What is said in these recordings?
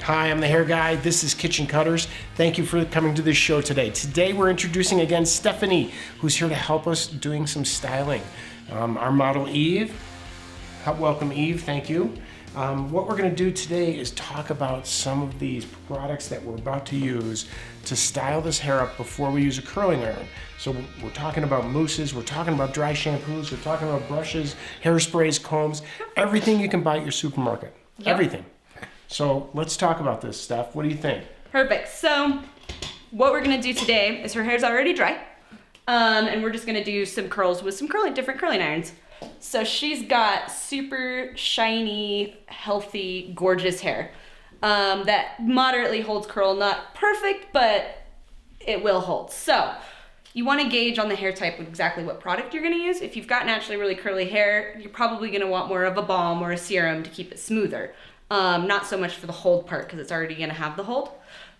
Hi, I'm the hair guy. This is Kitchen Cutters. Thank you for coming to this show today. Today we're introducing again Stephanie, who's here to help us doing some styling. Our model Eve. Welcome Eve, thank you. What we're going to do today is talk about some of these products that we're about to use to style this hair up before we use a curling iron. So we're talking about mousses, we're talking about dry shampoos, we're talking about brushes, hairsprays, combs, everything you can buy at your supermarket. Yep. Everything. So let's talk about this, Steph. What do you think? Perfect. So what we're going to do today is her hair's already dry. And we're just going to do some curls with some different curling irons. So she's got super shiny, healthy, gorgeous hair that moderately holds curl. Not perfect, but it will hold. So you want to gauge on the hair type exactly what product you're going to use. If you've got naturally really curly hair, you're probably going to want more of a balm or a serum to keep it smoother. Not so much for the hold part because it's already going to have the hold.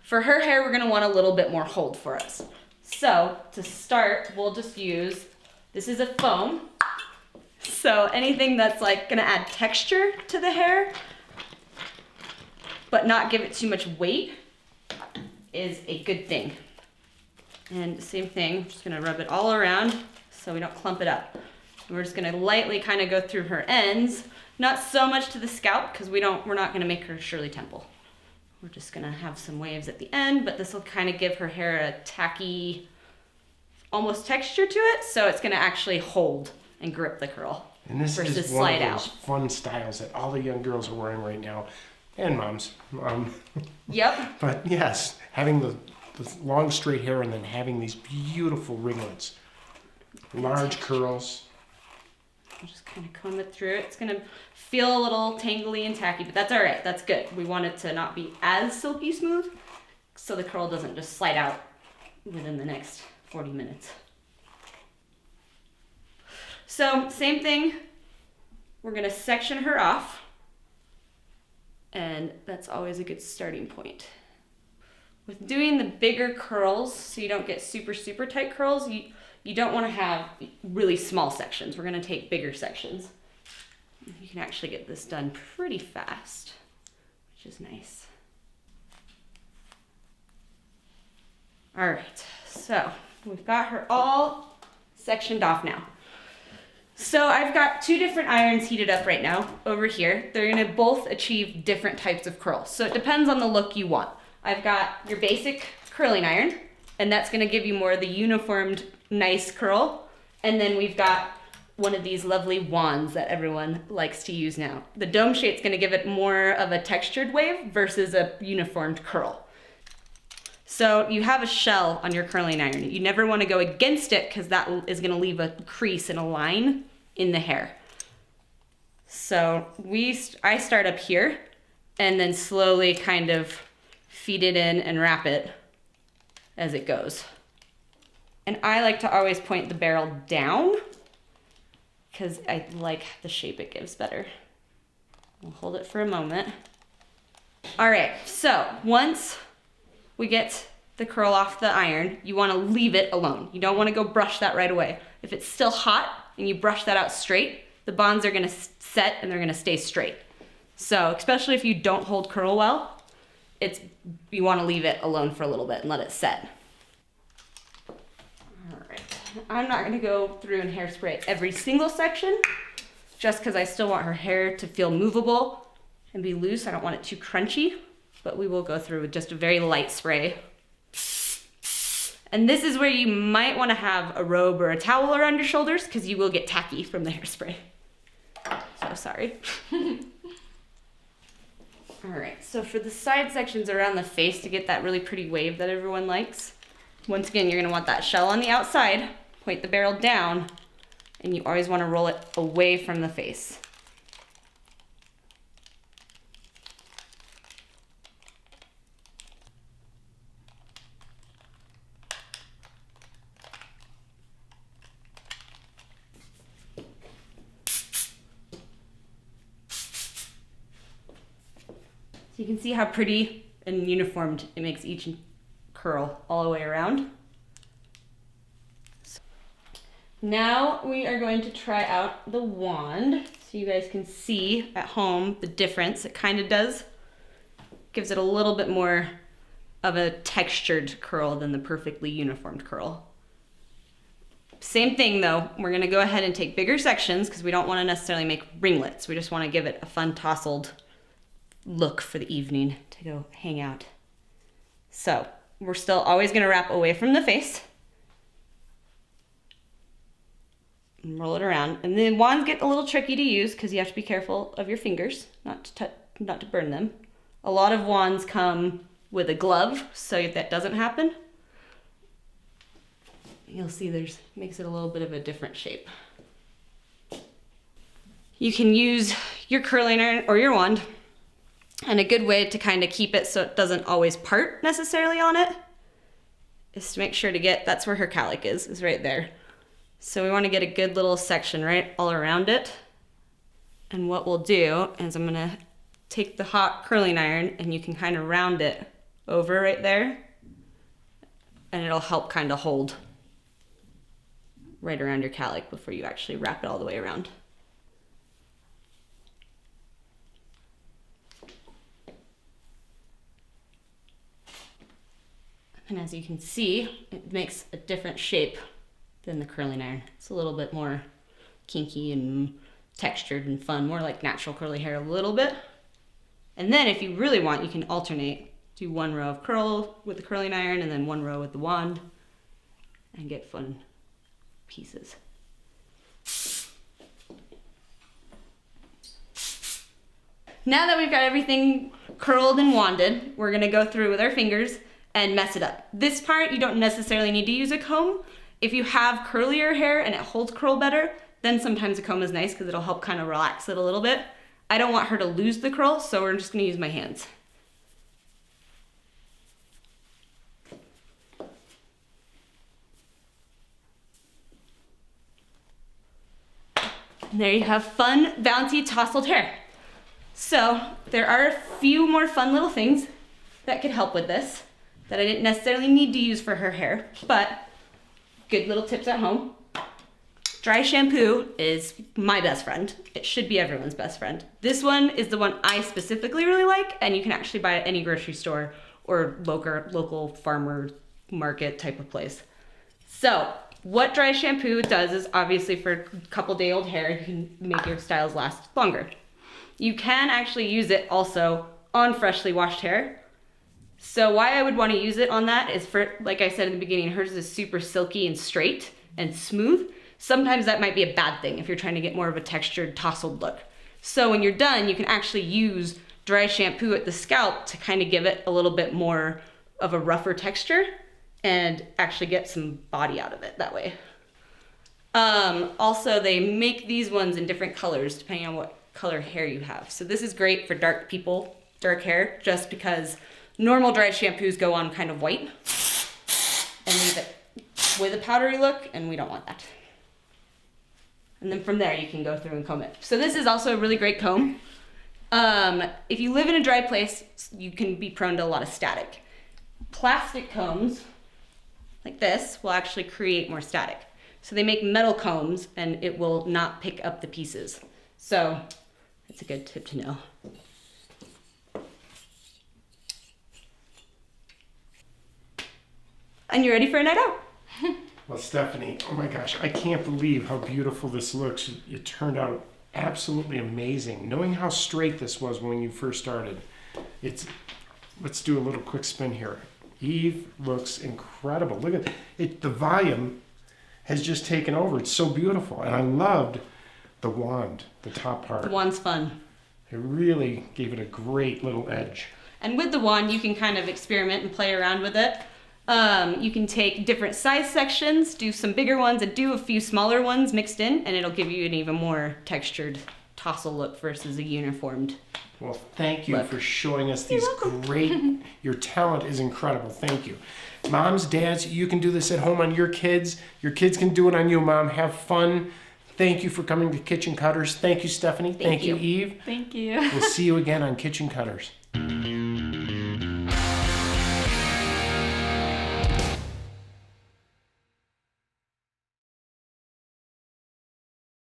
For her hair, we're going to want a little bit more hold for us. So to start, we'll just use, this is a foam. So anything that's like going to add texture to the hair, but not give it too much weight is a good thing. And same thing, I'm just going to rub it all around so we don't clump it up. And we're just going to lightly kind of go through her ends. Not so much to the scalp because we're not going to make her Shirley Temple. We're just going to have some waves at the end, but this will kind of give her hair a tacky, almost texture to it, so it's going to actually hold and grip the curl. And this is one of those fun styles that all the young girls are wearing right now, and moms. Yep. But yes, having the long straight hair and then having these beautiful ringlets, large curls. I'll just kind of comb it through. It's going to feel a little tangly and tacky, but that's all right. That's good. We want it to not be as silky smooth so the curl doesn't just slide out within the next 40 minutes. So same thing. We're going to section her off, and that's always a good starting point. With doing the bigger curls, so you don't get super, super tight curls, you don't want to have really small sections. We're going to take bigger sections. You can actually get this done pretty fast, which is nice. All right, so we've got her all sectioned off now. So I've got two different irons heated up right now over here. They're going to both achieve different types of curls. So it depends on the look you want. I've got your basic curling iron, and that's going to give you more of the uniformed, nice curl. And then we've got one of these lovely wands that everyone likes to use now. The dome shape's going to give it more of a textured wave versus a uniformed curl. So you have a shell on your curling iron. You never want to go against it because that is going to leave a crease and a line in the hair. So I start up here and then slowly kind of feed it in and wrap it as it goes. And I like to always point the barrel down because I like the shape it gives better. We'll hold it for a moment. All right, so once we get the curl off the iron, you want to leave it alone. You don't want to go brush that right away. If it's still hot and you brush that out straight, the bonds are going to set and they're going to stay straight. So especially if you don't hold curl well, you want to leave it alone for a little bit and let it set. All right, I'm not going to go through and hairspray every single section just because I still want her hair to feel movable and be loose. I don't want it too crunchy, but we will go through with just a very light spray. And this is where you might want to have a robe or a towel around your shoulders because you will get tacky from the hairspray. So sorry. All right, so for the side sections around the face to get that really pretty wave that everyone likes, once again, you're going to want that shell on the outside, point the barrel down, and you always want to roll it away from the face. So you can see how pretty and uniformed it makes each curl all the way around. Now we are going to try out the wand so you guys can see at home the difference it kind of does. gives it a little bit more of a textured curl than the perfectly uniformed curl. Same thing though, we're gonna go ahead and take bigger sections because we don't want to necessarily make ringlets. We just want to give it a fun tousled look for the evening to go hang out. So we're still always gonna wrap away from the face. And roll it around. And the wands get a little tricky to use because you have to be careful of your fingers, not to burn them. A lot of wands come with a glove, so if that doesn't happen, you'll see makes it a little bit of a different shape. You can use your curling iron or your wand, and a good way to kind of keep it so it doesn't always part necessarily on it is to make sure to get, that's where her cowlick is right there. So we want to get a good little section right all around it. And what we'll do is I'm gonna take the hot curling iron and you can kind of round it over right there, and it'll help kind of hold right around your cowlick before you actually wrap it all the way around. And as you can see, it makes a different shape than the curling iron. It's a little bit more kinky and textured and fun, more like natural curly hair a little bit. And then if you really want, you can alternate. Do one row of curl with the curling iron and then one row with the wand and get fun pieces. Now that we've got everything curled and wanded, we're gonna go through with our fingers and mess it up. This part, you don't necessarily need to use a comb. If you have curlier hair and it holds curl better, then sometimes a comb is nice because it'll help kind of relax it a little bit. I don't want her to lose the curl, so we're just gonna use my hands. And there you have fun, bouncy, tousled hair. So there are a few more fun little things that could help with this that I didn't necessarily need to use for her hair, but good little tips at home. Dry shampoo is my best friend. It should be everyone's best friend. This one is the one I specifically really like, and you can actually buy it at any grocery store or local farmer market type of place. So what dry shampoo does is obviously for a couple day old hair, you can make your styles last longer. You can actually use it also on freshly washed hair. So why I would want to use it on that is for, like I said in the beginning, hers is super silky and straight and smooth. Sometimes that might be a bad thing if you're trying to get more of a textured, tousled look. So when you're done, you can actually use dry shampoo at the scalp to kind of give it a little bit more of a rougher texture and actually get some body out of it that way. Also, they make these ones in different colors depending on what color hair you have. So this is great for dark people, dark hair, just because normal dry shampoos go on kind of white and leave it with a powdery look, and we don't want that. And then from there, you can go through and comb it. So this is also a really great comb. If you live in a dry place, you can be prone to a lot of static. Plastic combs, like this, will actually create more static. So they make metal combs, and it will not pick up the pieces. So that's a good tip to know. And you're ready for a night out. Well, Stephanie, oh my gosh, I can't believe how beautiful this looks. It turned out absolutely amazing. Knowing how straight this was when you first started, let's do a little quick spin here. Eve looks incredible. Look at it. The volume has just taken over. It's so beautiful. And I loved the wand, the top part. The wand's fun. It really gave it a great little edge. And with the wand, you can kind of experiment and play around with it. You can take different size sections, do some bigger ones, and do a few smaller ones mixed in, and it'll give you an even more textured tassel look versus a uniformed. Well, thank you for showing us these great, your talent is incredible. Thank you. Moms, dads, you can do this at home on your kids. Your kids can do it on you, Mom. Have fun. Thank you for coming to Kitchen Cutters. Thank you, Stephanie. Thank you, Eve. Thank you. We'll see you again on Kitchen Cutters.